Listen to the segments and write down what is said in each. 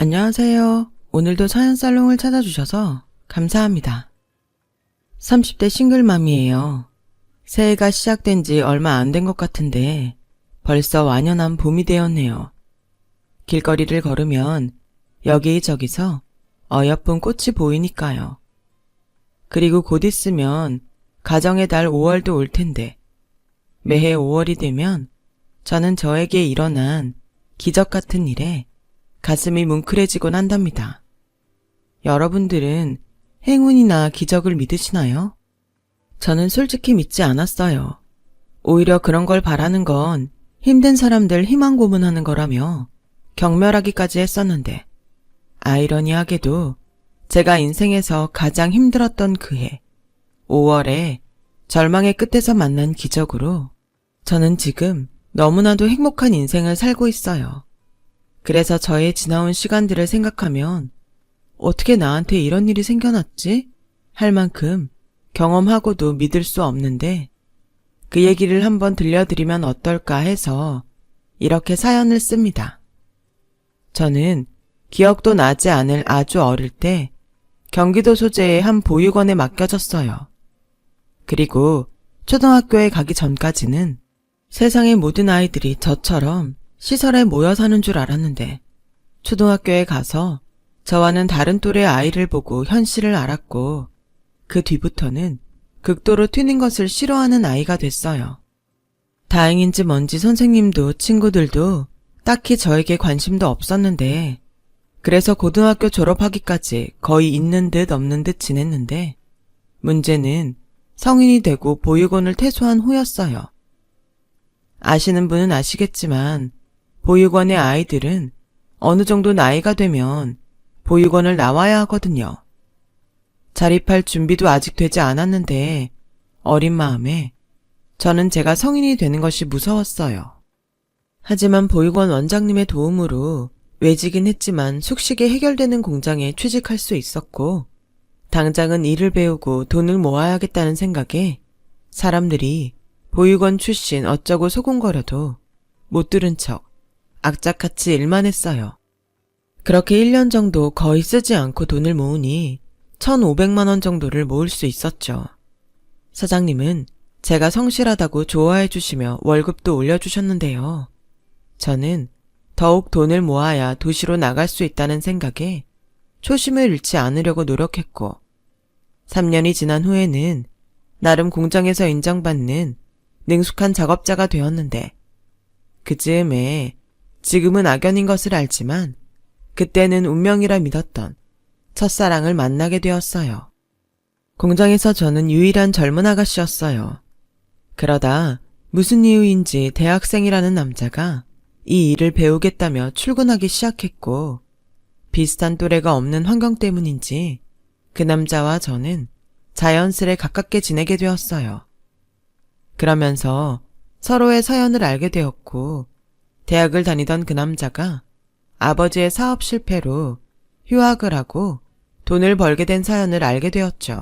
안녕하세요. 오늘도 사연살롱을 찾아주셔서 감사합니다. 30대 싱글맘이에요. 새해가 시작된 지 얼마 안 된 것 같은데 벌써 완연한 봄이 되었네요. 길거리를 걸으면 여기저기서 어여쁜 꽃이 보이니까요. 그리고 곧 있으면 가정의 달 5월도 올 텐데 매해 5월이 되면 저는 저에게 일어난 기적 같은 일에 가슴이 뭉클해지곤 한답니다. 여러분들은 행운이나 기적을 믿으시나요? 저는 솔직히 믿지 않았어요. 오히려 그런 걸 바라는 건 힘든 사람들 희망 고문하는 거라며 경멸하기까지 했었는데 아이러니하게도 제가 인생에서 가장 힘들었던 그해 5월에 절망의 끝에서 만난 기적으로 저는 지금 너무나도 행복한 인생을 살고 있어요. 그래서 저의 지나온 시간들을 생각하면 어떻게 나한테 이런 일이 생겨났지? 할 만큼 경험하고도 믿을 수 없는데 그 얘기를 한번 들려드리면 어떨까 해서 이렇게 사연을 씁니다. 저는 기억도 나지 않을 아주 어릴 때 경기도 소재의 한 보육원에 맡겨졌어요. 그리고 초등학교에 가기 전까지는 세상의 모든 아이들이 저처럼 시설에 모여 사는 줄 알았는데 초등학교에 가서 저와는 다른 또래 아이를 보고 현실을 알았고 그 뒤부터는 극도로 튀는 것을 싫어하는 아이가 됐어요. 다행인지 뭔지 선생님도 친구들도 딱히 저에게 관심도 없었는데 그래서 고등학교 졸업하기까지 거의 있는 듯 없는 듯 지냈는데 문제는 성인이 되고 보육원을 퇴소한 후였어요. 아시는 분은 아시겠지만 보육원의 아이들은 어느 정도 나이가 되면 보육원을 나와야 하거든요. 자립할 준비도 아직 되지 않았는데 어린 마음에 저는 제가 성인이 되는 것이 무서웠어요. 하지만 보육원 원장님의 도움으로 외지긴 했지만 숙식이 해결되는 공장에 취직할 수 있었고 당장은 일을 배우고 돈을 모아야겠다는 생각에 사람들이 보육원 출신 어쩌고 소곤거려도 못 들은 척 악착같이 일만 했어요. 그렇게 1년 정도 거의 쓰지 않고 돈을 모으니 1,500만 원 정도를 모을 수 있었죠. 사장님은 제가 성실하다고 좋아해 주시며 월급도 올려주셨는데요. 저는 더욱 돈을 모아야 도시로 나갈 수 있다는 생각에 초심을 잃지 않으려고 노력했고 3년이 지난 후에는 나름 공장에서 인정받는 능숙한 작업자가 되었는데 그 즈음에 지금은 악연인 것을 알지만 그때는 운명이라 믿었던 첫사랑을 만나게 되었어요. 공장에서 저는 유일한 젊은 아가씨였어요. 그러다 무슨 이유인지 대학생이라는 남자가 이 일을 배우겠다며 출근하기 시작했고 비슷한 또래가 없는 환경 때문인지 그 남자와 저는 자연스레 가깝게 지내게 되었어요. 그러면서 서로의 사연을 알게 되었고 대학을 다니던 그 남자가 아버지의 사업 실패로 휴학을 하고 돈을 벌게 된 사연을 알게 되었죠.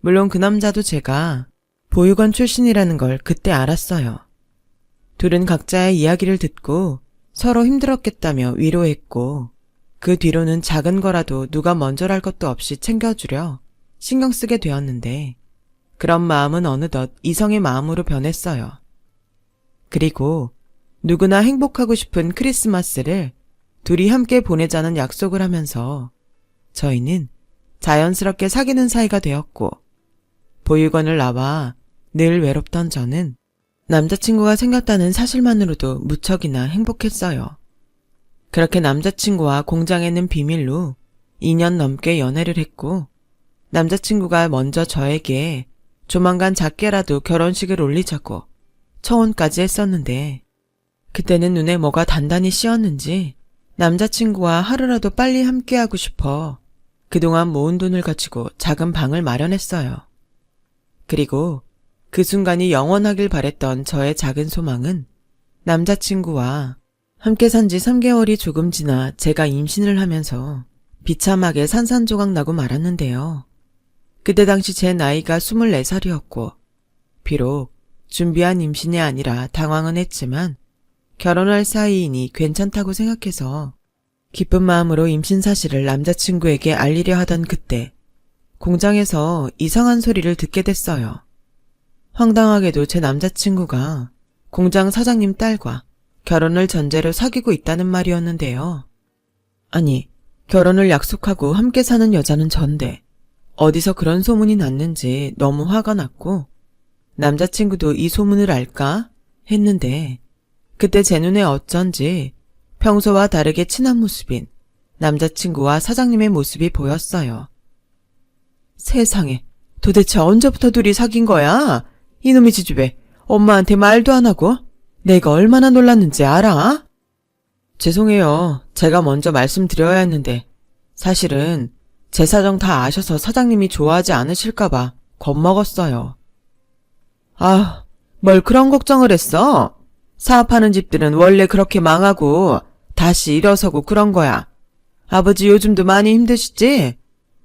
물론 그 남자도 제가 보육원 출신이라는 걸 그때 알았어요. 둘은 각자의 이야기를 듣고 서로 힘들었겠다며 위로했고 그 뒤로는 작은 거라도 누가 먼저랄 것도 없이 챙겨주려 신경 쓰게 되었는데 그런 마음은 어느덧 이성의 마음으로 변했어요. 그리고 누구나 행복하고 싶은 크리스마스를 둘이 함께 보내자는 약속을 하면서 저희는 자연스럽게 사귀는 사이가 되었고 보육원을 나와 늘 외롭던 저는 남자친구가 생겼다는 사실만으로도 무척이나 행복했어요. 그렇게 남자친구와 공장에는 비밀로 2년 넘게 연애를 했고 남자친구가 먼저 저에게 조만간 작게라도 결혼식을 올리자고 청혼까지 했었는데 그때는 눈에 뭐가 단단히 씌었는지 남자친구와 하루라도 빨리 함께하고 싶어 그동안 모은 돈을 가지고 작은 방을 마련했어요. 그리고 그 순간이 영원하길 바랬던 저의 작은 소망은 남자친구와 함께 산 지 3개월이 조금 지나 제가 임신을 하면서 비참하게 산산조각 나고 말았는데요. 그때 당시 제 나이가 24살이었고 비록 준비한 임신이 아니라 당황은 했지만 결혼할 사이이니 괜찮다고 생각해서 기쁜 마음으로 임신 사실을 남자친구에게 알리려 하던 그때 공장에서 이상한 소리를 듣게 됐어요. 황당하게도 제 남자친구가 공장 사장님 딸과 결혼을 전제로 사귀고 있다는 말이었는데요. 아니, 결혼을 약속하고 함께 사는 여자는 전데 어디서 그런 소문이 났는지 너무 화가 났고 남자친구도 이 소문을 알까 했는데 그때 제 눈에 어쩐지 평소와 다르게 친한 모습인 남자친구와 사장님의 모습이 보였어요. 세상에, 도대체 언제부터 둘이 사귄 거야? 이놈의 지주배, 엄마한테 말도 안 하고 내가 얼마나 놀랐는지 알아? 죄송해요. 제가 먼저 말씀드려야 했는데 사실은 제 사정 다 아셔서 사장님이 좋아하지 않으실까봐 겁먹었어요. 아, 뭘 그런 걱정을 했어? 사업하는 집들은 원래 그렇게 망하고 다시 일어서고 그런 거야. 아버지 요즘도 많이 힘드시지?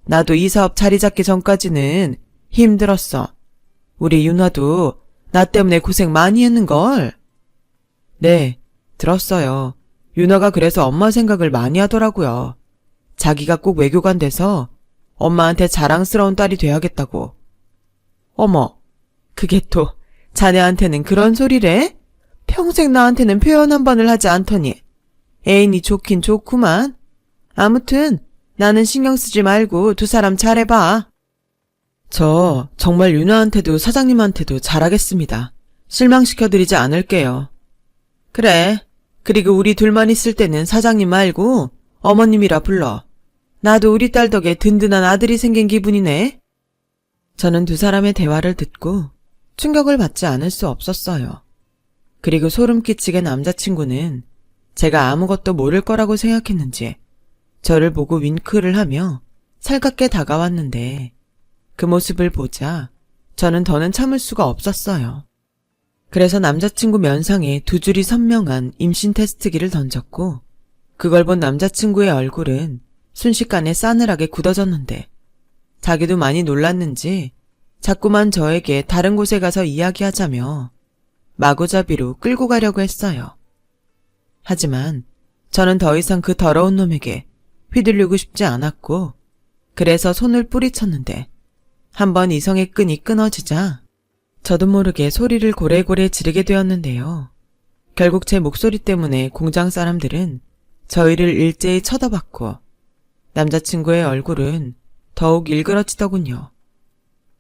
나도 이 사업 자리 잡기 전까지는 힘들었어. 우리 윤화도 나 때문에 고생 많이 했는걸. 네, 들었어요. 윤화가 그래서 엄마 생각을 많이 하더라고요. 자기가 꼭 외교관 돼서 엄마한테 자랑스러운 딸이 돼야겠다고. 어머, 그게 또 자네한테는 그런 소리래? 평생 나한테는 표현 한 번을 하지 않더니 애인이 좋긴 좋구만. 아무튼 나는 신경 쓰지 말고 두 사람 잘해봐. 저 정말 윤아한테도 사장님한테도 잘하겠습니다. 실망시켜드리지 않을게요. 그래. 그리고 우리 둘만 있을 때는 사장님 말고 어머님이라 불러. 나도 우리 딸 덕에 든든한 아들이 생긴 기분이네. 저는 두 사람의 대화를 듣고 충격을 받지 않을 수 없었어요. 그리고 소름 끼치게 남자친구는 제가 아무것도 모를 거라고 생각했는지 저를 보고 윙크를 하며 살갑게 다가왔는데 그 모습을 보자 저는 더는 참을 수가 없었어요. 그래서 남자친구 면상에 두 줄이 선명한 임신 테스트기를 던졌고 그걸 본 남자친구의 얼굴은 순식간에 싸늘하게 굳어졌는데 자기도 많이 놀랐는지 자꾸만 저에게 다른 곳에 가서 이야기하자며 마구잡이로 끌고 가려고 했어요. 하지만 저는 더 이상 그 더러운 놈에게 휘둘리고 싶지 않았고 그래서 손을 뿌리쳤는데 한번 이성의 끈이 끊어지자 저도 모르게 소리를 고래고래 지르게 되었는데요. 결국 제 목소리 때문에 공장 사람들은 저희를 일제히 쳐다봤고 남자친구의 얼굴은 더욱 일그러지더군요.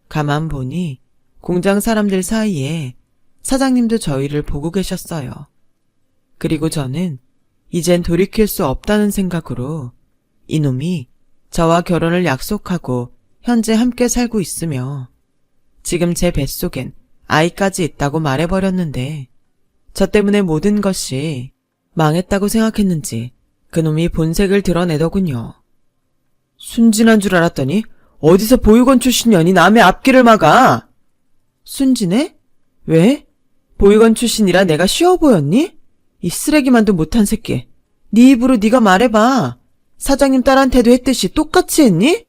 가만 보니 공장 사람들 사이에 사장님도 저희를 보고 계셨어요. 그리고 저는 이젠 돌이킬 수 없다는 생각으로 이놈이 저와 결혼을 약속하고 현재 함께 살고 있으며 지금 제 뱃속엔 아이까지 있다고 말해버렸는데 저 때문에 모든 것이 망했다고 생각했는지 그놈이 본색을 드러내더군요. 순진한 줄 알았더니 어디서 보육원 출신 년이 남의 앞길을 막아. 순진해? 왜? 보육원 출신이라 내가 쉬워 보였니? 이 쓰레기만도 못한 새끼. 네 입으로 네가 말해봐. 사장님 딸한테도 했듯이 똑같이 했니?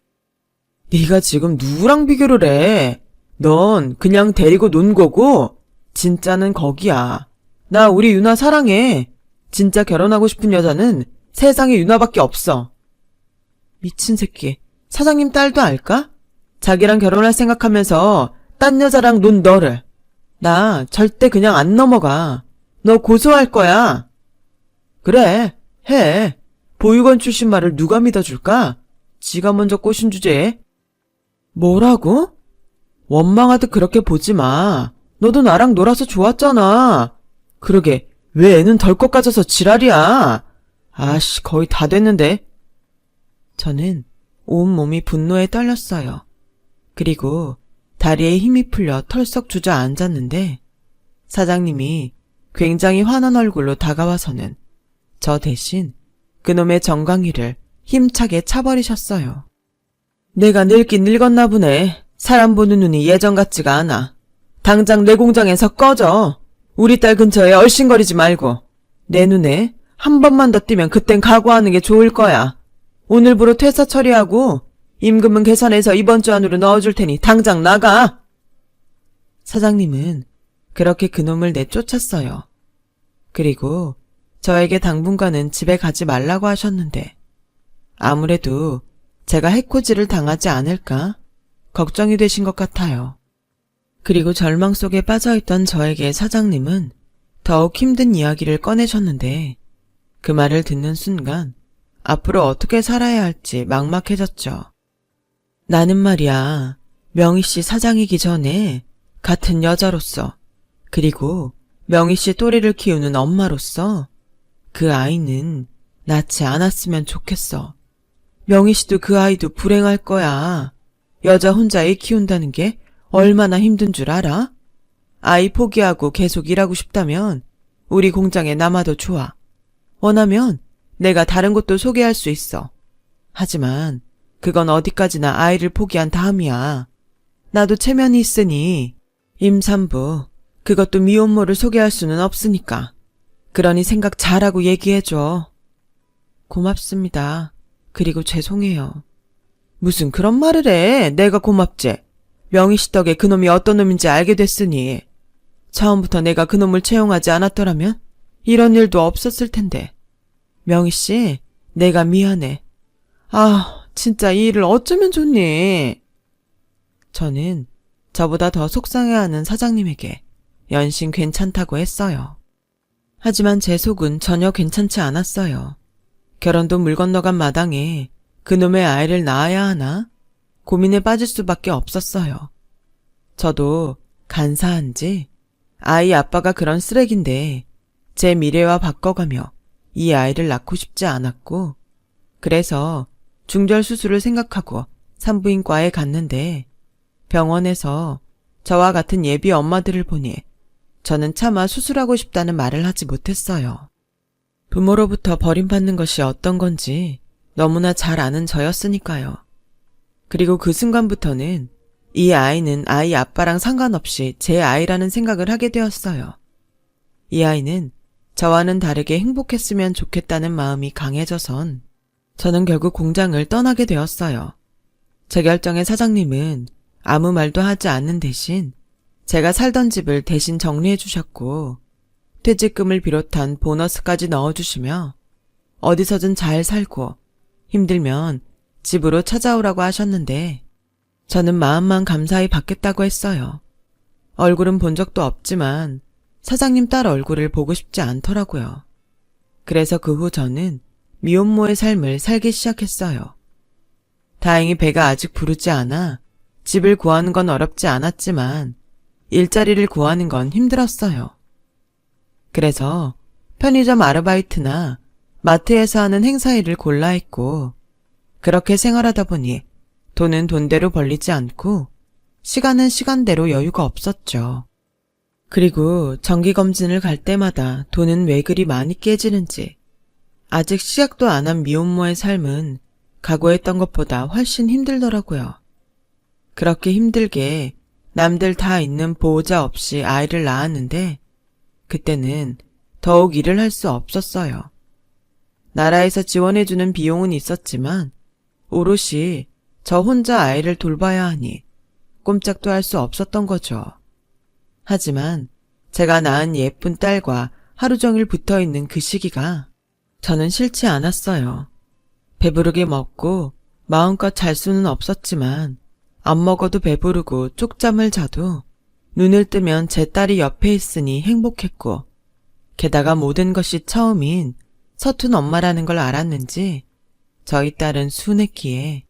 네가 지금 누구랑 비교를 해? 넌 그냥 데리고 논 거고 진짜는 거기야. 나 우리 윤아 사랑해. 진짜 결혼하고 싶은 여자는 세상에 윤아밖에 없어. 미친 새끼. 사장님 딸도 알까? 자기랑 결혼할 생각하면서 딴 여자랑 논 너를. 나 절대 그냥 안 넘어가. 너 고소할 거야. 그래, 해. 보육원 출신 말을 누가 믿어줄까? 지가 먼저 꼬신 주제에. 뭐라고? 원망하듯 그렇게 보지 마. 너도 나랑 놀아서 좋았잖아. 그러게 왜 애는 덜컥 가져서 지랄이야. 아씨, 거의 다 됐는데. 저는 온몸이 분노에 떨렸어요. 그리고 다리에 힘이 풀려 털썩 주저앉았는데 사장님이 굉장히 화난 얼굴로 다가와서는 저 대신 그놈의 정강이를 힘차게 차버리셨어요. 내가 늙긴 늙었나 보네. 사람 보는 눈이 예전 같지가 않아. 당장 내 공장에서 꺼져. 우리 딸 근처에 얼씬거리지 말고. 내 눈에 한 번만 더 띄면 그땐 각오하는 게 좋을 거야. 오늘부로 퇴사 처리하고 임금은 계산해서 이번 주 안으로 넣어줄 테니 당장 나가. 사장님은 그렇게 그놈을 내쫓았어요. 그리고 저에게 당분간은 집에 가지 말라고 하셨는데 아무래도 제가 해코지를 당하지 않을까 걱정이 되신 것 같아요. 그리고 절망 속에 빠져있던 저에게 사장님은 더욱 힘든 이야기를 꺼내셨는데 그 말을 듣는 순간 앞으로 어떻게 살아야 할지 막막해졌죠. 나는 말이야, 명희 씨 사장이기 전에 같은 여자로서 그리고 명희 씨 또래를 키우는 엄마로서 그 아이는 낳지 않았으면 좋겠어. 명희 씨도 그 아이도 불행할 거야. 여자 혼자 애 키운다는 게 얼마나 힘든 줄 알아? 아이 포기하고 계속 일하고 싶다면 우리 공장에 남아도 좋아. 원하면 내가 다른 곳도 소개할 수 있어. 하지만 그건 어디까지나 아이를 포기한 다음이야. 나도 체면이 있으니 임산부, 그것도 미혼모를 소개할 수는 없으니까. 그러니 생각 잘하고 얘기해줘. 고맙습니다. 그리고 죄송해요. 무슨 그런 말을 해. 내가 고맙지. 명희 씨 덕에 그놈이 어떤 놈인지 알게 됐으니. 처음부터 내가 그놈을 채용하지 않았더라면 이런 일도 없었을 텐데. 명희 씨, 내가 미안해. 아, 진짜 이 일을 어쩌면 좋니? 저는 저보다 더 속상해하는 사장님에게 연신 괜찮다고 했어요. 하지만 제 속은 전혀 괜찮지 않았어요. 결혼도 물 건너간 마당에 그놈의 아이를 낳아야 하나 고민에 빠질 수밖에 없었어요. 저도 간사한지 아이 아빠가 그런 쓰레기인데 제 미래와 바꿔가며 이 아이를 낳고 싶지 않았고, 그래서 중절 수술을 생각하고 산부인과에 갔는데 병원에서 저와 같은 예비 엄마들을 보니 저는 차마 수술하고 싶다는 말을 하지 못했어요. 부모로부터 버림받는 것이 어떤 건지 너무나 잘 아는 저였으니까요. 그리고 그 순간부터는 이 아이는 아이 아빠랑 상관없이 제 아이라는 생각을 하게 되었어요. 이 아이는 저와는 다르게 행복했으면 좋겠다는 마음이 강해져선 저는 결국 공장을 떠나게 되었어요. 제 결정에 사장님은 아무 말도 하지 않는 대신 제가 살던 집을 대신 정리해 주셨고 퇴직금을 비롯한 보너스까지 넣어주시며 어디서든 잘 살고 힘들면 집으로 찾아오라고 하셨는데 저는 마음만 감사히 받겠다고 했어요. 얼굴은 본 적도 없지만 사장님 딸 얼굴을 보고 싶지 않더라고요. 그래서 그 후 저는 미혼모의 삶을 살기 시작했어요. 다행히 배가 아직 부르지 않아 집을 구하는 건 어렵지 않았지만 일자리를 구하는 건 힘들었어요. 그래서 편의점 아르바이트나 마트에서 하는 행사 일을 골라 했고, 그렇게 생활하다 보니 돈은 돈대로 벌리지 않고 시간은 시간대로 여유가 없었죠. 그리고 정기검진을 갈 때마다 돈은 왜 그리 많이 깨지는지, 아직 시작도 안 한 미혼모의 삶은 각오했던 것보다 훨씬 힘들더라고요. 그렇게 힘들게 남들 다 있는 보호자 없이 아이를 낳았는데 그때는 더욱 일을 할 수 없었어요. 나라에서 지원해주는 비용은 있었지만 오롯이 저 혼자 아이를 돌봐야 하니 꼼짝도 할 수 없었던 거죠. 하지만 제가 낳은 예쁜 딸과 하루 종일 붙어있는 그 시기가 저는 싫지 않았어요. 배부르게 먹고 마음껏 잘 수는 없었지만 안 먹어도 배부르고 쪽잠을 자도 눈을 뜨면 제 딸이 옆에 있으니 행복했고, 게다가 모든 것이 처음인 서툰 엄마라는 걸 알았는지 저희 딸은 순했기에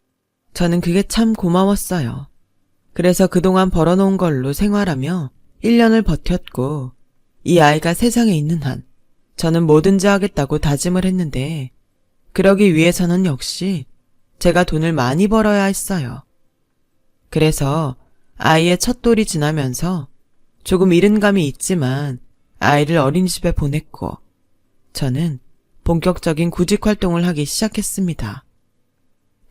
저는 그게 참 고마웠어요. 그래서 그동안 벌어놓은 걸로 생활하며 1년을 버텼고, 이 아이가 세상에 있는 한 저는 뭐든지 하겠다고 다짐을 했는데 그러기 위해서는 역시 제가 돈을 많이 벌어야 했어요. 그래서 아이의 첫 돌이 지나면서 조금 잃은 감이 있지만 아이를 어린이집에 보냈고 저는 본격적인 구직 활동을 하기 시작했습니다.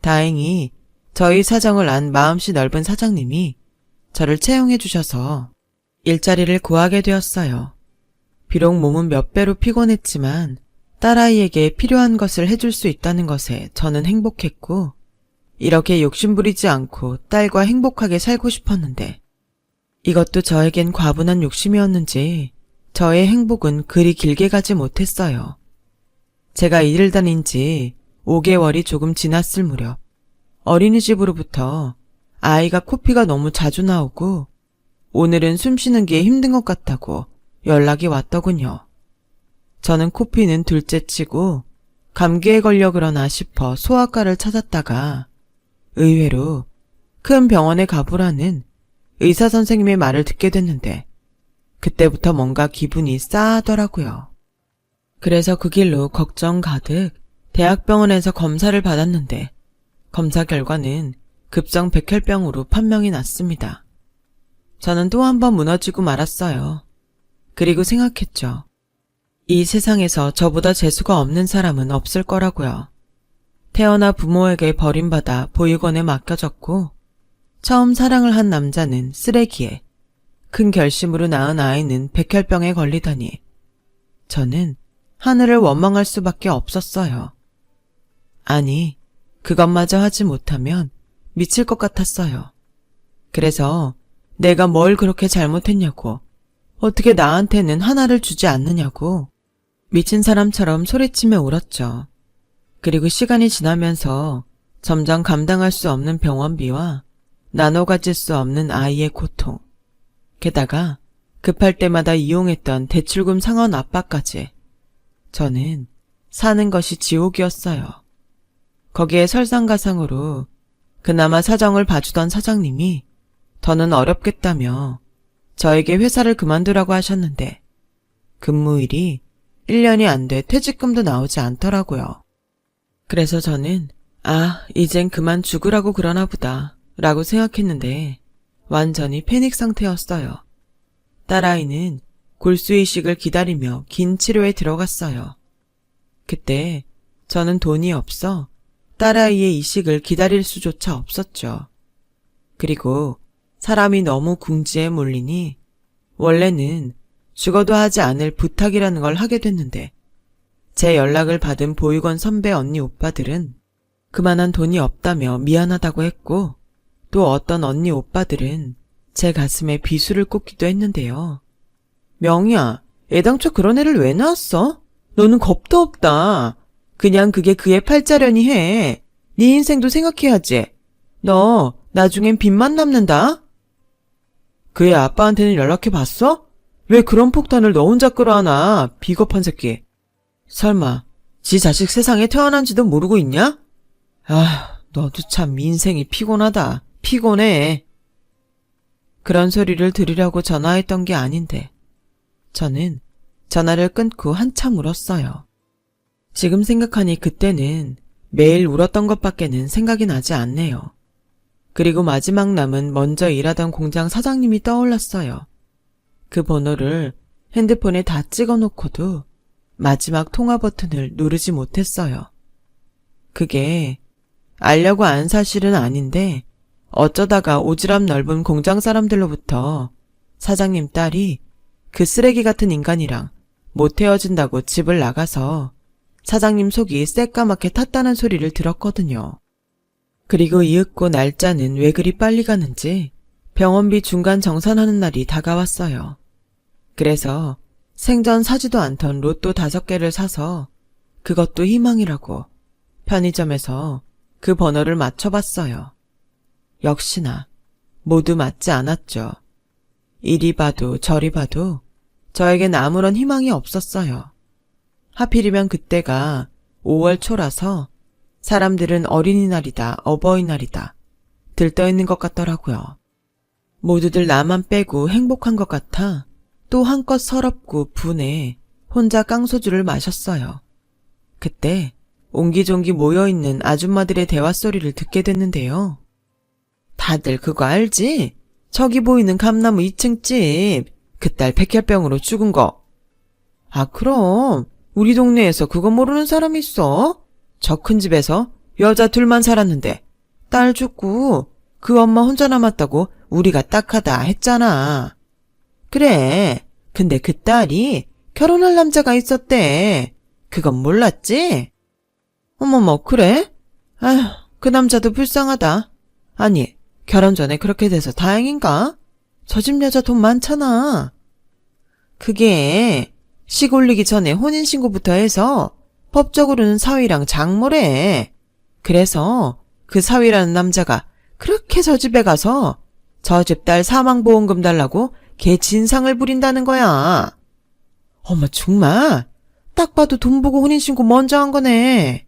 다행히 저희 사정을 안 마음씨 넓은 사장님이 저를 채용해 주셔서 일자리를 구하게 되었어요. 비록 몸은 몇 배로 피곤했지만 딸아이에게 필요한 것을 해줄 수 있다는 것에 저는 행복했고, 이렇게 욕심부리지 않고 딸과 행복하게 살고 싶었는데 이것도 저에겐 과분한 욕심이었는지 저의 행복은 그리 길게 가지 못했어요. 제가 일을 다닌 지 5개월이 조금 지났을 무렵 어린이집으로부터 아이가 코피가 너무 자주 나오고 오늘은 숨 쉬는 게 힘든 것 같다고 연락이 왔더군요. 저는 코피는 둘째치고 감기에 걸려 그러나 싶어 소아과를 찾았다가 의외로 큰 병원에 가보라는 의사 선생님의 말을 듣게 됐는데 그때부터 뭔가 기분이 싸하더라고요. 그래서 그 길로 걱정 가득 대학병원에서 검사를 받았는데 검사 결과는 급성 백혈병으로 판명이 났습니다. 저는 또 한 번 무너지고 말았어요. 그리고 생각했죠. 이 세상에서 저보다 재수가 없는 사람은 없을 거라고요. 태어나 부모에게 버림받아 보육원에 맡겨졌고 처음 사랑을 한 남자는 쓰레기에 큰 결심으로 낳은 아이는 백혈병에 걸리다니 저는 하늘을 원망할 수밖에 없었어요. 아니, 그것마저 하지 못하면 미칠 것 같았어요. 그래서 내가 뭘 그렇게 잘못했냐고, 어떻게 나한테는 하나를 주지 않느냐고 미친 사람처럼 소리치며 울었죠. 그리고 시간이 지나면서 점점 감당할 수 없는 병원비와 나눠 가질 수 없는 아이의 고통, 게다가 급할 때마다 이용했던 대출금 상환 압박까지 저는 사는 것이 지옥이었어요. 거기에 설상가상으로 그나마 사정을 봐주던 사장님이 더는 어렵겠다며 저에게 회사를 그만두라고 하셨는데 근무일이 1년이 안 돼 퇴직금도 나오지 않더라고요. 그래서 저는 이젠 그만 죽으라고 그러나 보다 라고 생각했는데 완전히 패닉 상태였어요. 딸아이는 골수이식을 기다리며 긴 치료에 들어갔어요. 그때 저는 돈이 없어 딸아이의 이식을 기다릴 수조차 없었죠. 그리고 사람이 너무 궁지에 몰리니 원래는 죽어도 하지 않을 부탁이라는 걸 하게 됐는데 제 연락을 받은 보육원 선배 언니 오빠들은 그만한 돈이 없다며 미안하다고 했고 또 어떤 언니 오빠들은 제 가슴에 비수를 꽂기도 했는데요. 명희야, 애당초 그런 애를 왜 낳았어? 너는 겁도 없다. 그냥 그게 그의 팔자려니 해. 네 인생도 생각해야지. 너 나중엔 빚만 남는다. 그의 아빠한테는 연락해봤어? 왜 그런 폭탄을 너 혼자 끌어안아, 비겁한 새끼. 설마 지 자식 세상에 태어난지도 모르고 있냐? 너도 참 인생이 피곤하다. 피곤해. 그런 소리를 들으려고 전화했던 게 아닌데 저는 전화를 끊고 한참 울었어요. 지금 생각하니 그때는 매일 울었던 것밖에는 생각이 나지 않네요. 그리고 마지막 남은 먼저 일하던 공장 사장님이 떠올랐어요. 그 번호를 핸드폰에 다 찍어놓고도 마지막 통화 버튼을 누르지 못했어요. 그게 알려고 안 사실은 아닌데 어쩌다가 오지랖 넓은 공장 사람들로부터 사장님 딸이 그 쓰레기 같은 인간이랑 못 헤어진다고 집을 나가서 사장님 속이 새까맣게 탔다는 소리를 들었거든요. 그리고 이윽고 날짜는 왜 그리 빨리 가는지 병원비 중간 정산하는 날이 다가왔어요. 그래서 생전 사지도 않던 로또 5개를 사서 그것도 희망이라고 편의점에서 그 번호를 맞춰봤어요. 역시나 모두 맞지 않았죠. 이리 봐도 저리 봐도 저에겐 아무런 희망이 없었어요. 하필이면 그때가 5월 초라서 사람들은 어린이날이다, 어버이날이다 들떠있는 것 같더라고요. 모두들 나만 빼고 행복한 것 같아 또 한껏 서럽고 분해 혼자 깡소주를 마셨어요. 그때 옹기종기 모여있는 아줌마들의 대화소리를 듣게 됐는데요. 다들 그거 알지? 저기 보이는 감나무 2층 집, 그 딸 백혈병으로 죽은 거. 그럼 우리 동네에서 그거 모르는 사람 있어? 저 큰 집에서 여자 둘만 살았는데 딸 죽고 그 엄마 혼자 남았다고 우리가 딱하다 했잖아. 그래, 근데 그 딸이 결혼할 남자가 있었대. 그건 몰랐지? 어머머, 그래? 그 남자도 불쌍하다. 아니, 결혼 전에 그렇게 돼서 다행인가? 저 집 여자 돈 많잖아. 그게 식 올리기 전에 혼인신고부터 해서 법적으로는 사위랑 장모래. 그래서 그 사위라는 남자가 그렇게 저 집에 가서 저 집 딸 사망보험금 달라고 걔 진상을 부린다는 거야. 어머 정말 딱 봐도 돈 보고 혼인신고 먼저 한 거네.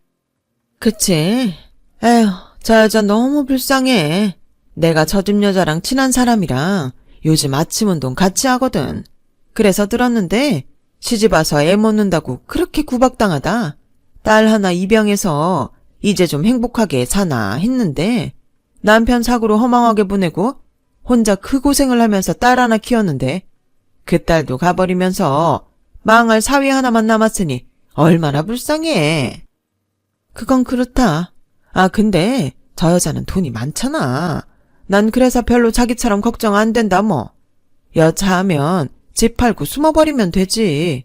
그치. 에휴 저 여자 너무 불쌍해. 내가 저 집 여자랑 친한 사람이랑 요즘 아침 운동 같이 하거든. 그래서 들었는데 시집 와서 애 먹는다고 그렇게 구박당하다 딸 하나 입양해서 이제 좀 행복하게 사나 했는데 남편 사고로 허망하게 보내고 혼자 그 고생을 하면서 딸 하나 키웠는데 그 딸도 가버리면서 망할 사위 하나만 남았으니 얼마나 불쌍해. 그건 그렇다. 아 근데 저 여자는 돈이 많잖아. 난 그래서 별로 자기처럼 걱정 안 된다 뭐. 여차하면 집 팔고 숨어버리면 되지.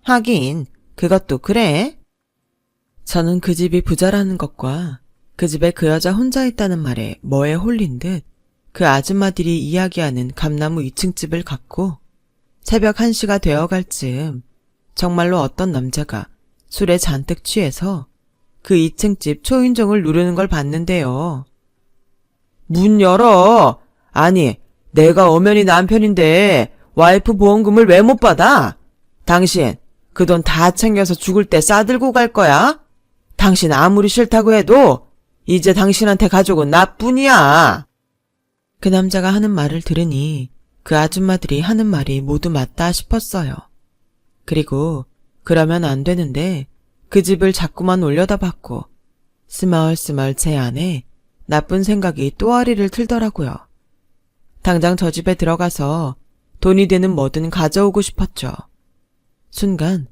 하긴 그것도 그래. 저는 그 집이 부자라는 것과 그 집에 그 여자 혼자 있다는 말에 뭐에 홀린 듯 그 아줌마들이 이야기하는 감나무 2층 집을 갔고 새벽 1시가 되어갈 즈음 정말로 어떤 남자가 술에 잔뜩 취해서 그 2층 집 초인종을 누르는 걸 봤는데요. 문 열어. 아니 내가 엄연히 남편인데 와이프 보험금을 왜 못 받아? 당신 그 돈 다 챙겨서 죽을 때 싸들고 갈 거야? 당신 아무리 싫다고 해도 이제 당신한테 가족은 나뿐이야. 그 남자가 하는 말을 들으니 그 아줌마들이 하는 말이 모두 맞다 싶었어요. 그리고 그러면 안 되는데 그 집을 자꾸만 올려다봤고 스멀스멀 제 안에 나쁜 생각이 또아리를 틀더라고요. 당장 저 집에 들어가서 돈이 되는 뭐든 가져오고 싶었죠. 순간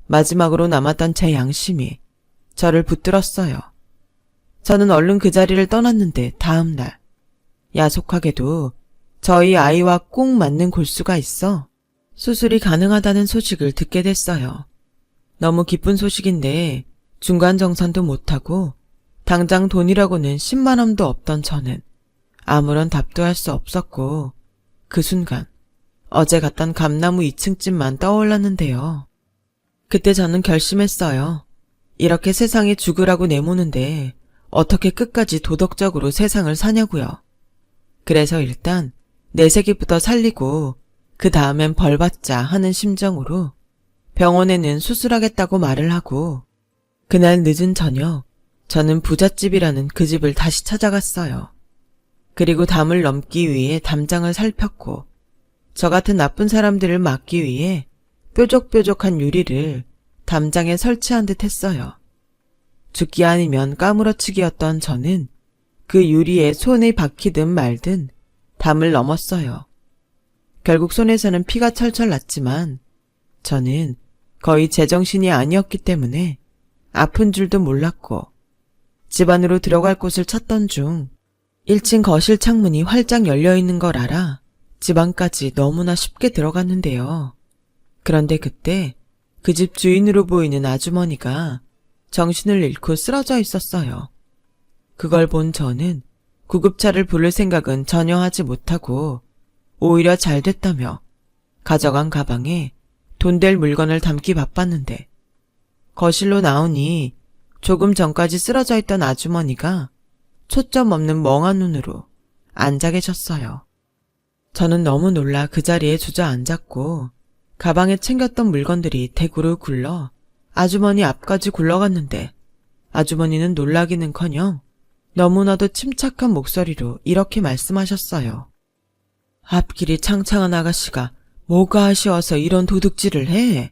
마지막으로 남았던 제 양심이 저를 붙들었어요. 저는 얼른 그 자리를 떠났는데 다음 날 야속하게도 저희 아이와 꼭 맞는 골수가 있어 수술이 가능하다는 소식을 듣게 됐어요. 너무 기쁜 소식인데 중간 정산도 못하고 당장 돈이라고는 10만 원도 없던 저는 아무런 답도 할 수 없었고 그 순간 어제 갔던 감나무 2층 집만 떠올랐는데요. 그때 저는 결심했어요. 이렇게 세상에 죽으라고 내모는데 어떻게 끝까지 도덕적으로 세상을 사냐고요. 그래서 일단 내 새끼부터 살리고 그 다음엔 벌받자 하는 심정으로 병원에는 수술하겠다고 말을 하고 그날 늦은 저녁 저는 부잣집이라는 그 집을 다시 찾아갔어요. 그리고 담을 넘기 위해 담장을 살폈고 저 같은 나쁜 사람들을 막기 위해 뾰족뾰족한 유리를 담장에 설치한 듯 했어요. 죽기 아니면 까무러치기였던 저는 그 유리에 손이 박히든 말든 담을 넘었어요. 결국 손에서는 피가 철철 났지만 저는 거의 제정신이 아니었기 때문에 아픈 줄도 몰랐고 집 안으로 들어갈 곳을 찾던 중 1층 거실 창문이 활짝 열려있는 걸 알아 집 안까지 너무나 쉽게 들어갔는데요. 그런데 그때 그 집 주인으로 보이는 아주머니가 정신을 잃고 쓰러져 있었어요. 그걸 본 저는 구급차를 부를 생각은 전혀 하지 못하고 오히려 잘 됐다며 가져간 가방에 돈 될 물건을 담기 바빴는데 거실로 나오니 조금 전까지 쓰러져 있던 아주머니가 초점 없는 멍한 눈으로 앉아 계셨어요. 저는 너무 놀라 그 자리에 주저앉았고 가방에 챙겼던 물건들이 대구로 굴러 아주머니 앞까지 굴러갔는데 아주머니는 놀라기는커녕 너무나도 침착한 목소리로 이렇게 말씀하셨어요. 앞길이 창창한 아가씨가 뭐가 아쉬워서 이런 도둑질을 해?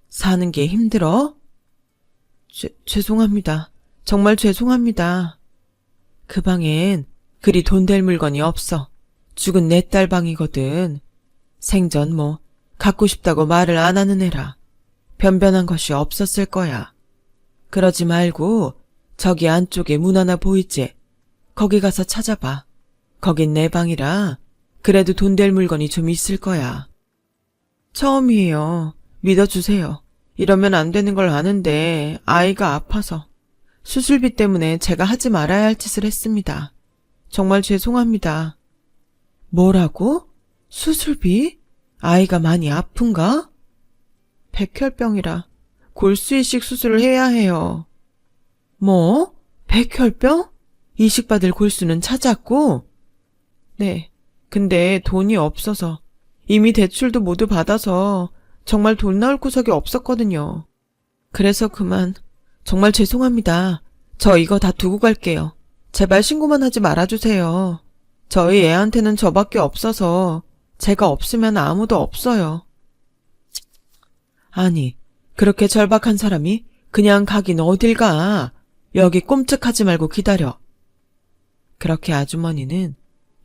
사는 게 힘들어? 죄송합니다. 정말 죄송합니다. 그 방엔 그리 돈 될 물건이 없어. 죽은 내 딸 방이거든. 생전 뭐 갖고 싶다고 말을 안 하는 애라 변변한 것이 없었을 거야. 그러지 말고 저기 안쪽에 문 하나 보이지? 거기 가서 찾아봐. 거긴 내 방이라 그래도 돈 될 물건이 좀 있을 거야. 처음이에요. 믿어주세요. 이러면 안 되는 걸 아는데 아이가 아파서 수술비 때문에 제가 하지 말아야 할 짓을 했습니다. 정말 죄송합니다. 뭐라고? 수술비? 아이가 많이 아픈가? 백혈병이라 골수 이식 수술을 해야 해요. 뭐? 백혈병? 이식받을 골수는 찾았고? 네. 근데 돈이 없어서 이미 대출도 모두 받아서 정말 돈 나올 구석이 없었거든요. 그래서 그만. 정말 죄송합니다. 저 이거 다 두고 갈게요. 제발 신고만 하지 말아주세요. 저희 애한테는 저밖에 없어서 제가 없으면 아무도 없어요. 아니, 그렇게 절박한 사람이 그냥 가긴 어딜 가. 여기 꼼짝하지 말고 기다려. 그렇게 아주머니는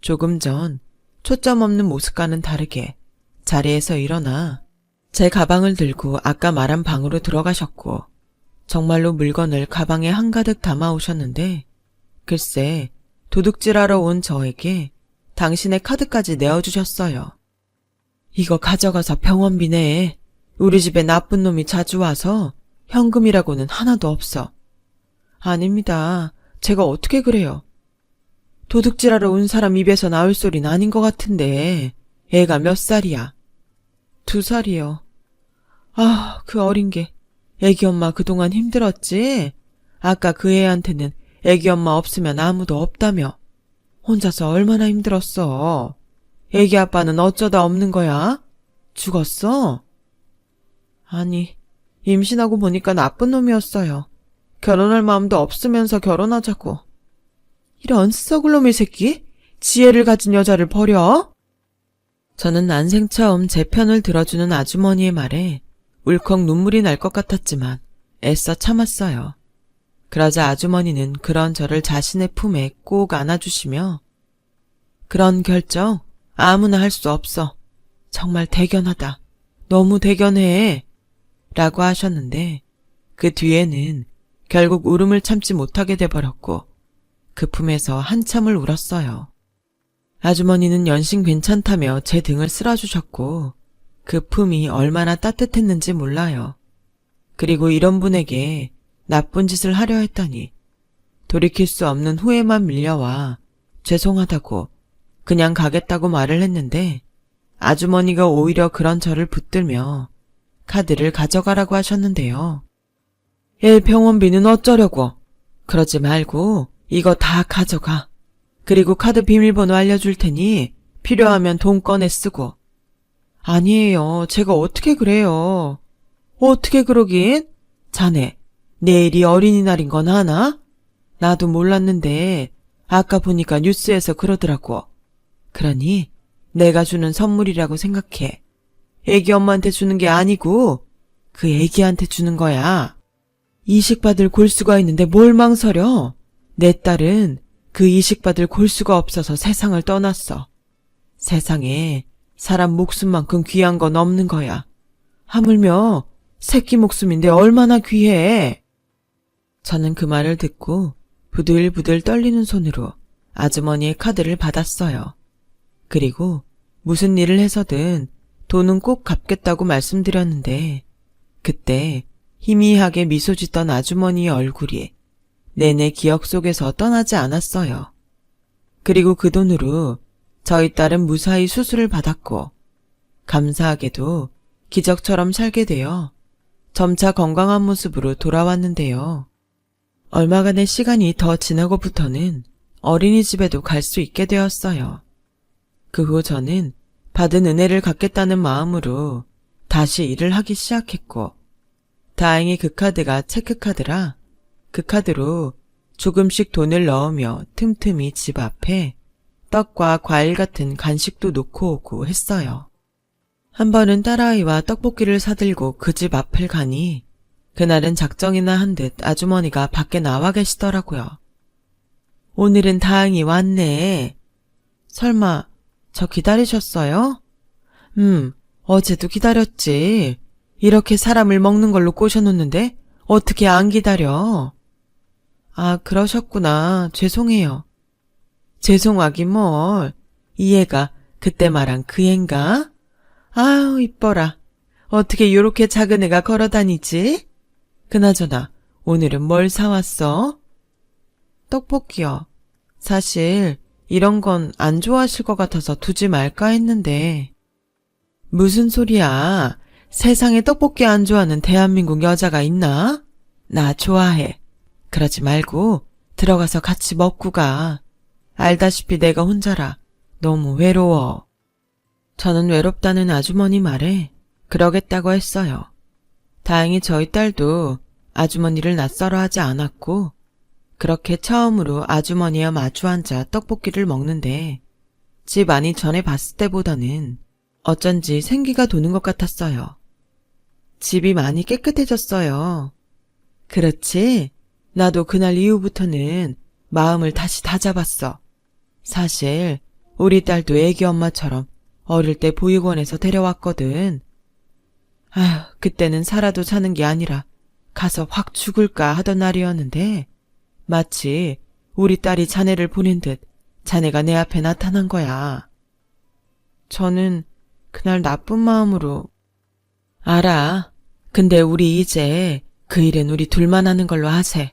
조금 전 초점 없는 모습과는 다르게 자리에서 일어나 제 가방을 들고 아까 말한 방으로 들어가셨고 정말로 물건을 가방에 한가득 담아오셨는데 글쎄 도둑질하러 온 저에게 당신의 카드까지 내어주셨어요. 이거 가져가서 병원비네. 우리 집에 나쁜 놈이 자주 와서 현금이라고는 하나도 없어. 아닙니다. 제가 어떻게 그래요. 도둑질하러 온 사람 입에서 나올 소린 아닌 것 같은데 애가 몇 살이야? 2살이요. 아, 그 어린 게. 애기 엄마 그동안 힘들었지? 아까 그 애한테는 애기 엄마 없으면 아무도 없다며. 혼자서 얼마나 힘들었어. 애기 아빠는 어쩌다 없는 거야? 죽었어? 아니, 임신하고 보니까 나쁜 놈이었어요. 결혼할 마음도 없으면서 결혼하자고. 이런 썩을 놈의 새끼? 지혜를 가진 여자를 버려? 저는 난생 처음 제 편을 들어주는 아주머니의 말에 울컥 눈물이 날 것 같았지만 애써 참았어요. 그러자 아주머니는 그런 저를 자신의 품에 꼭 안아주시며 그런 결정 아무나 할 수 없어. 정말 대견하다. 너무 대견해. 라고 하셨는데 그 뒤에는 결국 울음을 참지 못하게 돼버렸고 그 품에서 한참을 울었어요. 아주머니는 연신 괜찮다며 제 등을 쓸어주셨고 그 품이 얼마나 따뜻했는지 몰라요. 그리고 이런 분에게 나쁜 짓을 하려 했다니 돌이킬 수 없는 후회만 밀려와 죄송하다고 그냥 가겠다고 말을 했는데 아주머니가 오히려 그런 저를 붙들며 카드를 가져가라고 하셨는데요. 애 병원비는 어쩌려고. 그러지 말고 이거 다 가져가. 그리고 카드 비밀번호 알려줄 테니 필요하면 돈 꺼내 쓰고. 아니에요. 제가 어떻게 그래요. 어떻게 그러긴? 자네, 내일이 어린이날인 건 아나? 나도 몰랐는데 아까 보니까 뉴스에서 그러더라고. 그러니 내가 주는 선물이라고 생각해. 애기 엄마한테 주는 게 아니고 그 애기한테 주는 거야. 이식받을 골수가 있는데 뭘 망설여? 내 딸은 그 이식받을 골수가 없어서 세상을 떠났어. 세상에 사람 목숨만큼 귀한 건 없는 거야. 하물며 새끼 목숨인데 얼마나 귀해. 저는 그 말을 듣고 부들부들 떨리는 손으로 아주머니의 카드를 받았어요. 그리고 무슨 일을 해서든 돈은 꼭 갚겠다고 말씀드렸는데 그때 희미하게 미소 짓던 아주머니의 얼굴이 내내 기억 속에서 떠나지 않았어요. 그리고 그 돈으로 저희 딸은 무사히 수술을 받았고 감사하게도 기적처럼 살게 되어 점차 건강한 모습으로 돌아왔는데요. 얼마간의 시간이 더 지나고부터는 어린이집에도 갈 수 있게 되었어요. 그 후 저는 받은 은혜를 갚겠다는 마음으로 다시 일을 하기 시작했고 다행히 그 카드가 체크카드라 그 카드로 조금씩 돈을 넣으며 틈틈이 집 앞에 떡과 과일 같은 간식도 놓고 오고 했어요. 한 번은 딸아이와 떡볶이를 사들고 그 집 앞을 가니 그날은 작정이나 한 듯 아주머니가 밖에 나와 계시더라고요. 오늘은 다행히 왔네. 설마 저 기다리셨어요? 어제도 기다렸지. 이렇게 사람을 먹는 걸로 꼬셔놓는데 어떻게 안 기다려? 아, 그러셨구나. 죄송해요. 죄송하긴 뭘. 이 애가 그때 말한 그 앤가? 아우, 이뻐라. 어떻게 요렇게 작은 애가 걸어다니지? 그나저나 오늘은 뭘 사왔어? 떡볶이요. 사실 이런 건 안 좋아하실 것 같아서 두지 말까 했는데. 무슨 소리야. 세상에 떡볶이 안 좋아하는 대한민국 여자가 있나? 나 좋아해. 그러지 말고 들어가서 같이 먹고 가. 알다시피 내가 혼자라 너무 외로워. 저는 외롭다는 아주머니 말에 그러겠다고 했어요. 다행히 저희 딸도 아주머니를 낯설어하지 않았고 그렇게 처음으로 아주머니와 마주 앉아 떡볶이를 먹는데 집 안이 전에 봤을 때보다는 어쩐지 생기가 도는 것 같았어요. 집이 많이 깨끗해졌어요. 그렇지? 나도 그날 이후부터는 마음을 다시 다잡았어. 사실 우리 딸도 애기 엄마처럼 어릴 때 보육원에서 데려왔거든. 아휴, 그때는 살아도 사는 게 아니라 가서 확 죽을까 하던 날이었는데 마치 우리 딸이 자네를 보낸 듯 자네가 내 앞에 나타난 거야. 저는 그날 나쁜 마음으로 알아. 근데 우리 이제 그 일은 우리 둘만 하는 걸로 하세.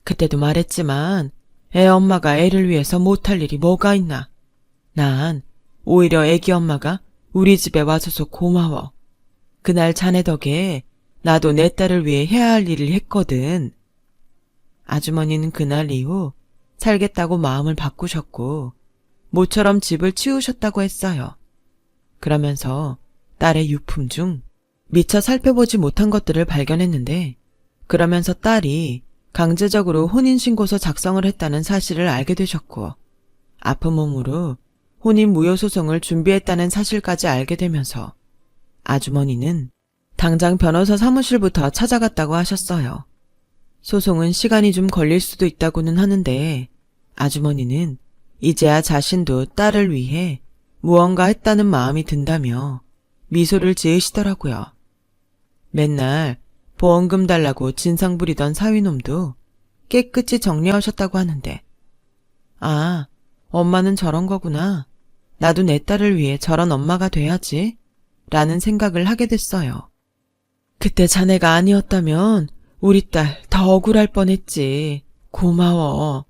그때도 말했지만 애 엄마가 애를 위해서 못할 일이 뭐가 있나. 난 오히려 애기 엄마가 우리 집에 와줘서 고마워. 그날 자네 덕에 나도 내 딸을 위해 해야 할 일을 했거든. 아주머니는 그날 이후 살겠다고 마음을 바꾸셨고 모처럼 집을 치우셨다고 했어요. 그러면서 딸의 유품 중 미처 살펴보지 못한 것들을 발견했는데 그러면서 딸이 강제적으로 혼인신고서 작성을 했다는 사실을 알게 되셨고 아픈 몸으로 혼인무효소송을 준비했다는 사실까지 알게 되면서 아주머니는 당장 변호사 사무실부터 찾아갔다고 하셨어요. 소송은 시간이 좀 걸릴 수도 있다고는 하는데 아주머니는 이제야 자신도 딸을 위해 무언가 했다는 마음이 든다며 미소를 지으시더라고요. 맨날 보험금 달라고 진상 부리던 사위놈도 깨끗이 정리하셨다고 하는데 아, 엄마는 저런 거구나. 나도 내 딸을 위해 저런 엄마가 돼야지 라는 생각을 하게 됐어요. 그때 자네가 아니었다면 우리 딸 더 억울할 뻔했지. 고마워.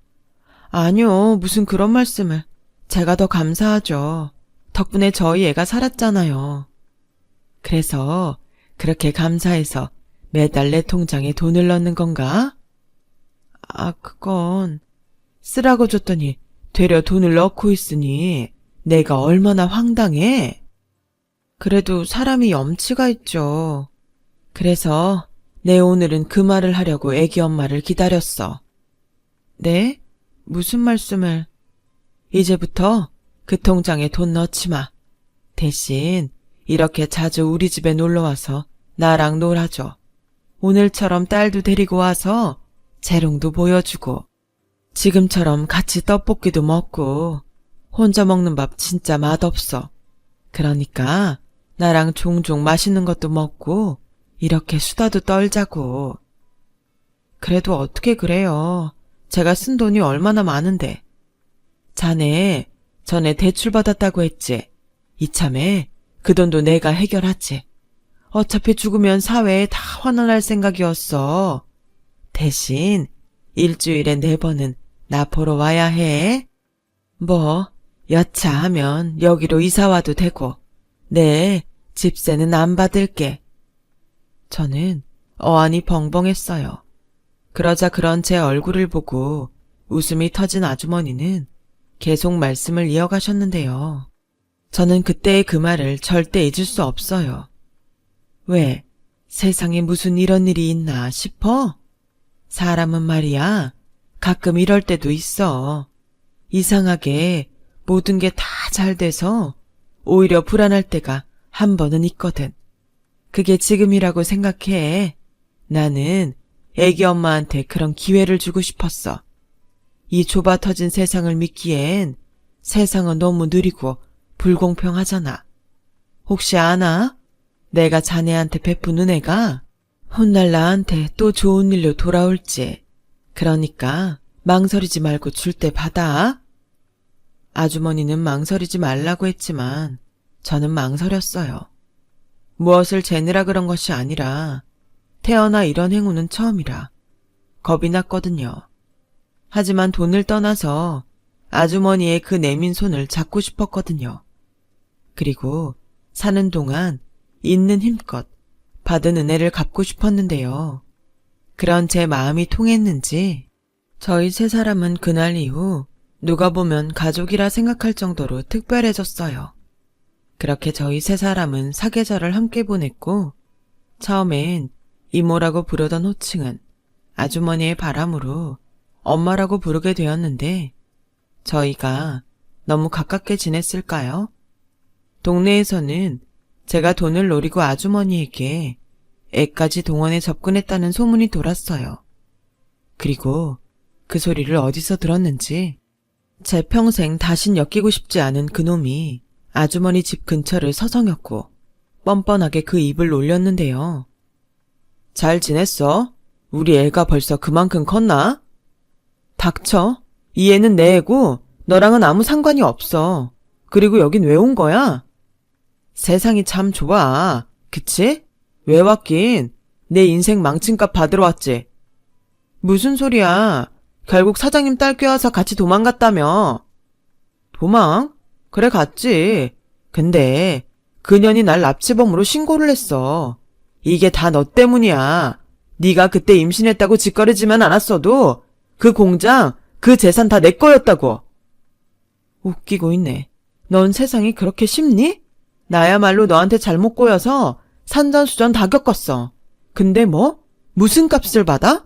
아니요, 무슨 그런 말씀을. 제가 더 감사하죠. 덕분에 저희 애가 살았잖아요. 그래서 그렇게 감사해서 매달 내 통장에 돈을 넣는 건가? 아, 그건 쓰라고 줬더니 되려 돈을 넣고 있으니 내가 얼마나 황당해? 그래도 사람이 염치가 있죠. 그래서 내 오늘은 그 말을 하려고 애기 엄마를 기다렸어. 네? 무슨 말씀을? 이제부터 그 통장에 돈 넣지 마. 대신 이렇게 자주 우리 집에 놀러와서 나랑 놀아줘. 오늘처럼 딸도 데리고 와서 재롱도 보여주고 지금처럼 같이 떡볶이도 먹고 혼자 먹는 밥 진짜 맛없어. 그러니까 나랑 종종 맛있는 것도 먹고 이렇게 수다도 떨자고. 그래도 어떻게 그래요. 제가 쓴 돈이 얼마나 많은데. 자네 전에 대출 받았다고 했지. 이참에 그 돈도 내가 해결하지. 어차피 죽으면 사회에 다 환원할 생각이었어. 대신 일주일에 4번은 나 보러 와야 해. 뭐 여차하면 여기로 이사 와도 되고 내 집세는 안 받을게. 저는 어안이 벙벙했어요. 그러자 그런 제 얼굴을 보고 웃음이 터진 아주머니는 계속 말씀을 이어가셨는데요. 저는 그때의 그 말을 절대 잊을 수 없어요. 왜? 세상에 무슨 이런 일이 있나 싶어? 사람은 말이야, 가끔 이럴 때도 있어. 이상하게 모든 게 다 잘 돼서 오히려 불안할 때가 한 번은 있거든. 그게 지금이라고 생각해. 나는 애기 엄마한테 그런 기회를 주고 싶었어. 이 좁아 터진 세상을 믿기엔 세상은 너무 느리고 불공평하잖아. 혹시 아나? 내가 자네한테 베푼 은혜가 훗날 나한테 또 좋은 일로 돌아올지. 그러니까 망설이지 말고 줄 때 받아. 아주머니는 망설이지 말라고 했지만 저는 망설였어요. 무엇을 재느라 그런 것이 아니라 태어나 이런 행운은 처음이라 겁이 났거든요. 하지만 돈을 떠나서 아주머니의 그 내민 손을 잡고 싶었거든요. 그리고 사는 동안 있는 힘껏 받은 은혜를 갚고 싶었는데요. 그런 제 마음이 통했는지 저희 세 사람은 그날 이후 누가 보면 가족이라 생각할 정도로 특별해졌어요. 그렇게 저희 세 사람은 사계절을 함께 보냈고 처음엔 이모라고 부르던 호칭은 아주머니의 바람으로 엄마라고 부르게 되었는데 저희가 너무 가깝게 지냈을까요? 동네에서는 제가 돈을 노리고 아주머니에게 애까지 동원해 접근했다는 소문이 돌았어요. 그리고 그 소리를 어디서 들었는지 제 평생 다신 엮이고 싶지 않은 그놈이 아주머니 집 근처를 서성였고 뻔뻔하게 그 입을 놀렸는데요. 잘 지냈어? 우리 애가 벌써 그만큼 컸나? 닥쳐. 이 애는 내 애고 너랑은 아무 상관이 없어. 그리고 여긴 왜 온 거야? 세상이 참 좁아. 그치? 왜 왔긴? 내 인생 망친값 받으러 왔지. 무슨 소리야. 결국 사장님 딸 껴와서 같이 도망갔다며. 도망? 그래 갔지. 근데 그년이 날 납치범으로 신고를 했어. 이게 다 너 때문이야. 네가 그때 임신했다고 짓거리지만 않았어도 그 공장, 그 재산 다 내 거였다고. 웃기고 있네. 넌 세상이 그렇게 쉽니? 나야말로 너한테 잘못 꼬여서 산전수전 다 겪었어. 근데 뭐? 무슨 값을 받아?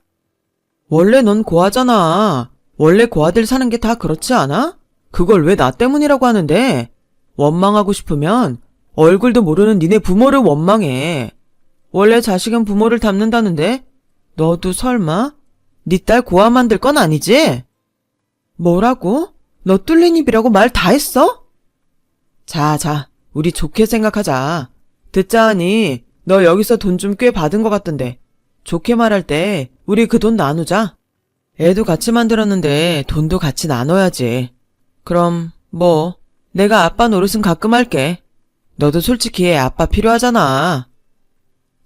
원래 넌 고아잖아. 원래 고아들 사는 게 다 그렇지 않아? 그걸 왜 나 때문이라고 하는데? 원망하고 싶으면 얼굴도 모르는 니네 부모를 원망해. 원래 자식은 부모를 닮는다는데 너도 설마 니 딸 고아 만들 건 아니지? 뭐라고? 너 뚫린 입이라고 말 다 했어? 자, 우리 좋게 생각하자. 듣자 하니 너 여기서 돈 좀 꽤 받은 것 같던데. 좋게 말할 때 우리 그 돈 나누자. 애도 같이 만들었는데 돈도 같이 나눠야지. 그럼 뭐 내가 아빠 노릇은 가끔 할게. 너도 솔직히 애 아빠 필요하잖아.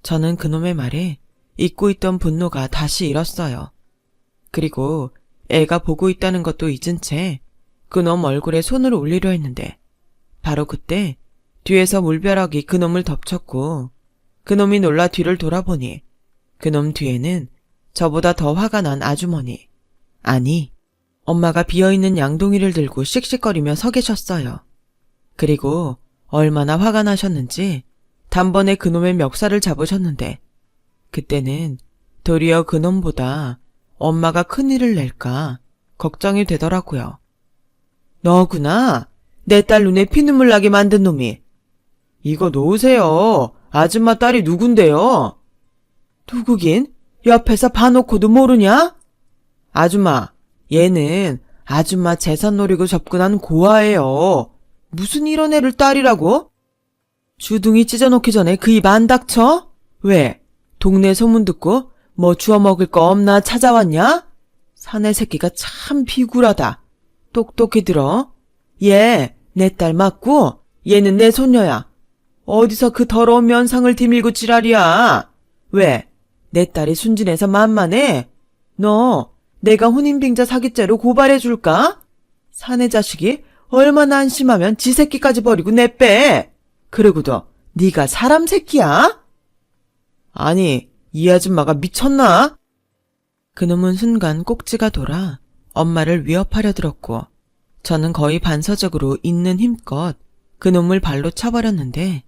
저는 그놈의 말에 잊고 있던 분노가 다시 일었어요. 그리고 애가 보고 있다는 것도 잊은 채 그놈 얼굴에 손을 올리려 했는데 바로 그때 뒤에서 물벼락이 그놈을 덮쳤고 그놈이 놀라 뒤를 돌아보니 그놈 뒤에는 저보다 더 화가 난 아주머니, 아니 엄마가 비어있는 양동이를 들고 씩씩거리며 서 계셨어요. 그리고 얼마나 화가 나셨는지 단번에 그놈의 멱살을 잡으셨는데 그때는 도리어 그놈보다 엄마가 큰일을 낼까 걱정이 되더라고요. 너구나. 내 딸 눈에 피눈물 나게 만든 놈이. 이거 놓으세요. 아줌마 딸이 누군데요? 누구긴? 옆에서 봐놓고도 모르냐? 아줌마, 얘는 아줌마 재산 노리고 접근한 고아예요. 무슨 이런 애를 딸이라고? 주둥이 찢어놓기 전에 그 입 안 닥쳐? 왜? 동네 소문 듣고 뭐 주워 먹을 거 없나 찾아왔냐? 사내 새끼가 참 비굴하다. 똑똑히 들어. 얘 내 딸 맞고 얘는 내 손녀야. 어디서 그 더러운 면상을 디밀고 지랄이야. 왜? 내 딸이 순진해서 만만해? 너 내가 혼인빙자 사기죄로 고발해줄까? 사내 자식이 얼마나 한심하면 지 새끼까지 버리고 내빼. 그러고도 네가 사람 새끼야? 아니, 이 아줌마가 미쳤나? 그놈은 순간 꼭지가 돌아 엄마를 위협하려 들었고 저는 거의 반사적으로 있는 힘껏 그놈을 발로 차버렸는데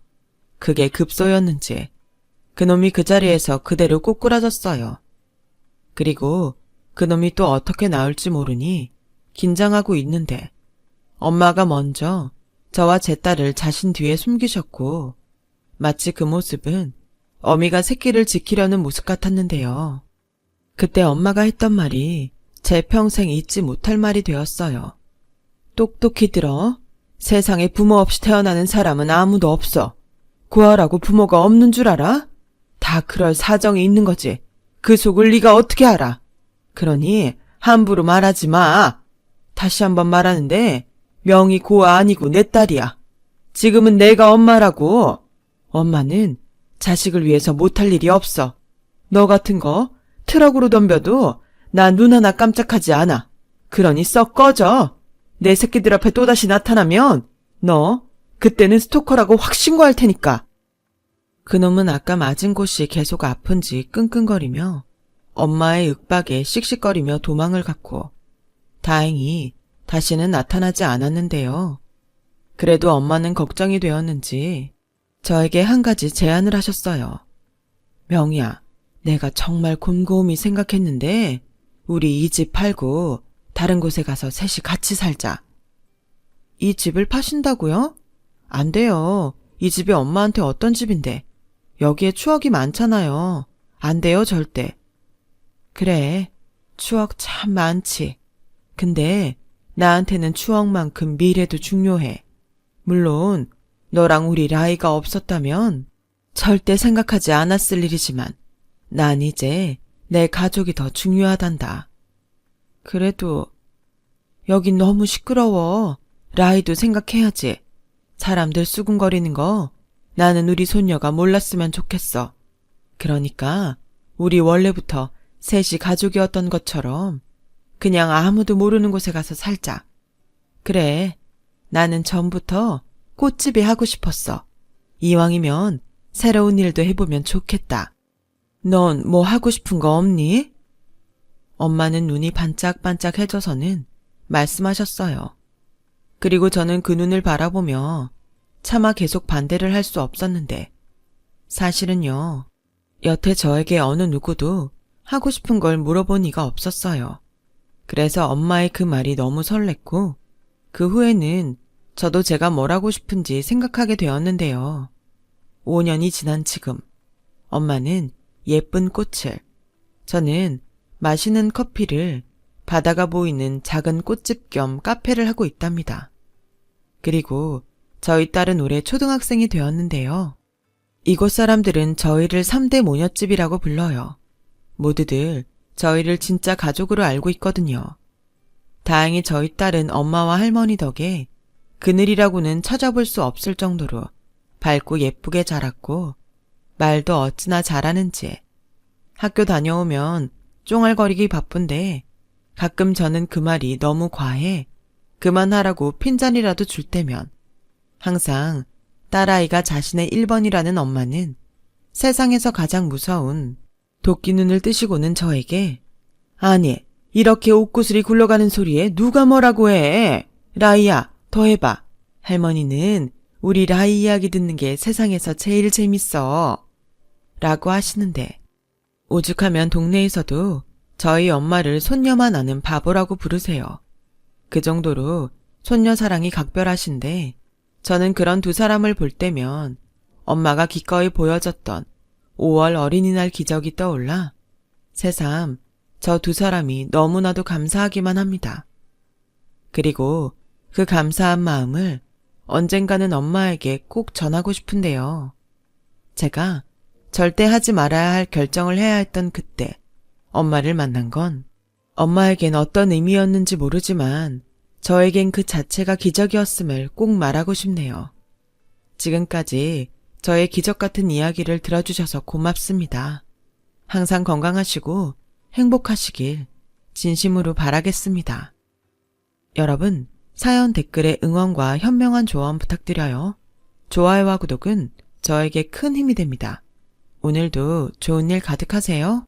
그게 급소였는지 그놈이 그 자리에서 그대로 꼬꾸라졌어요. 그리고 그놈이 또 어떻게 나올지 모르니 긴장하고 있는데 엄마가 먼저 저와 제 딸을 자신 뒤에 숨기셨고 마치 그 모습은 어미가 새끼를 지키려는 모습 같았는데요. 그때 엄마가 했던 말이 제 평생 잊지 못할 말이 되었어요. 똑똑히 들어. 세상에 부모 없이 태어나는 사람은 아무도 없어. 고아라고 부모가 없는 줄 알아? 다 그럴 사정이 있는 거지. 그 속을 네가 어떻게 알아? 그러니 함부로 말하지 마. 다시 한번 말하는데 명의 고아 아니고 내 딸이야. 지금은 내가 엄마라고. 엄마는 자식을 위해서 못할 일이 없어. 너 같은 거 트럭으로 덤벼도 나 눈 하나 깜짝하지 않아. 그러니 썩 꺼져. 내 새끼들 앞에 또다시 나타나면 너 그때는 스토커라고 확 신고할 테니까. 그놈은 아까 맞은 곳이 계속 아픈지 끙끙거리며 엄마의 윽박에 씩씩거리며 도망을 갔고 다행히 다시는 나타나지 않았는데요. 그래도 엄마는 걱정이 되었는지 저에게 한 가지 제안을 하셨어요. 명희야, 내가 정말 곰곰이 생각했는데 우리 이 집 팔고 다른 곳에 가서 셋이 같이 살자. 이 집을 파신다고요? 안 돼요. 이 집이 엄마한테 어떤 집인데. 여기에 추억이 많잖아요. 안 돼요, 절대. 그래, 추억 참 많지. 근데 나한테는 추억만큼 미래도 중요해. 물론 너랑 우리 라이가 없었다면 절대 생각하지 않았을 일이지만 난 이제 내 가족이 더 중요하단다. 그래도 여긴 너무 시끄러워. 라이도 생각해야지. 사람들 수군거리는 거 나는 우리 손녀가 몰랐으면 좋겠어. 그러니까 우리 원래부터 셋이 가족이었던 것처럼 그냥 아무도 모르는 곳에 가서 살자. 그래, 나는 전부터 꽃집이 하고 싶었어. 이왕이면 새로운 일도 해보면 좋겠다. 넌 뭐 하고 싶은 거 없니? 엄마는 눈이 반짝반짝해져서는 말씀하셨어요. 그리고 저는 그 눈을 바라보며 차마 계속 반대를 할 수 없었는데 사실은요, 여태 저에게 어느 누구도 하고 싶은 걸 물어본 이가 없었어요. 그래서 엄마의 그 말이 너무 설렜고 그 후에는 저도 제가 뭘 하고 싶은지 생각하게 되었는데요. 5년이 지난 지금 엄마는 예쁜 꽃을, 저는 마시는 커피를, 바다가 보이는 작은 꽃집 겸 카페를 하고 있답니다. 그리고 저희 딸은 올해 초등학생이 되었는데요. 이곳 사람들은 저희를 3대 모녀집이라고 불러요. 모두들 저희를 진짜 가족으로 알고 있거든요. 다행히 저희 딸은 엄마와 할머니 덕에 그늘이라고는 찾아볼 수 없을 정도로 밝고 예쁘게 자랐고 말도 어찌나 잘하는지. 학교 다녀오면 쫑알거리기 바쁜데 가끔 저는 그 말이 너무 과해 그만하라고 핀잔이라도 줄 때면 항상 딸아이가 자신의 1번이라는 엄마는 세상에서 가장 무서운 도끼 눈을 뜨시고는 저에게 아니, 이렇게 옷구슬이 굴러가는 소리에 누가 뭐라고 해. 라이야, 더 해봐. 할머니는 우리 라이 이야기 듣는 게 세상에서 제일 재밌어. 라고 하시는데 오죽하면 동네에서도 저희 엄마를 손녀만 아는 바보라고 부르세요. 그 정도로 손녀 사랑이 각별하신데 저는 그런 두 사람을 볼 때면 엄마가 기꺼이 보여줬던 5월 어린이날 기적이 떠올라 새삼 저 두 사람이 너무나도 감사하기만 합니다. 그리고 그 감사한 마음을 언젠가는 엄마에게 꼭 전하고 싶은데요. 제가 절대 하지 말아야 할 결정을 해야 했던 그때 엄마를 만난 건 엄마에겐 어떤 의미였는지 모르지만 저에겐 그 자체가 기적이었음을 꼭 말하고 싶네요. 지금까지 저의 기적 같은 이야기를 들어주셔서 고맙습니다. 항상 건강하시고 행복하시길 진심으로 바라겠습니다. 여러분, 사연 댓글에 응원과 현명한 조언 부탁드려요. 좋아요와 구독은 저에게 큰 힘이 됩니다. 오늘도 좋은 일 가득하세요.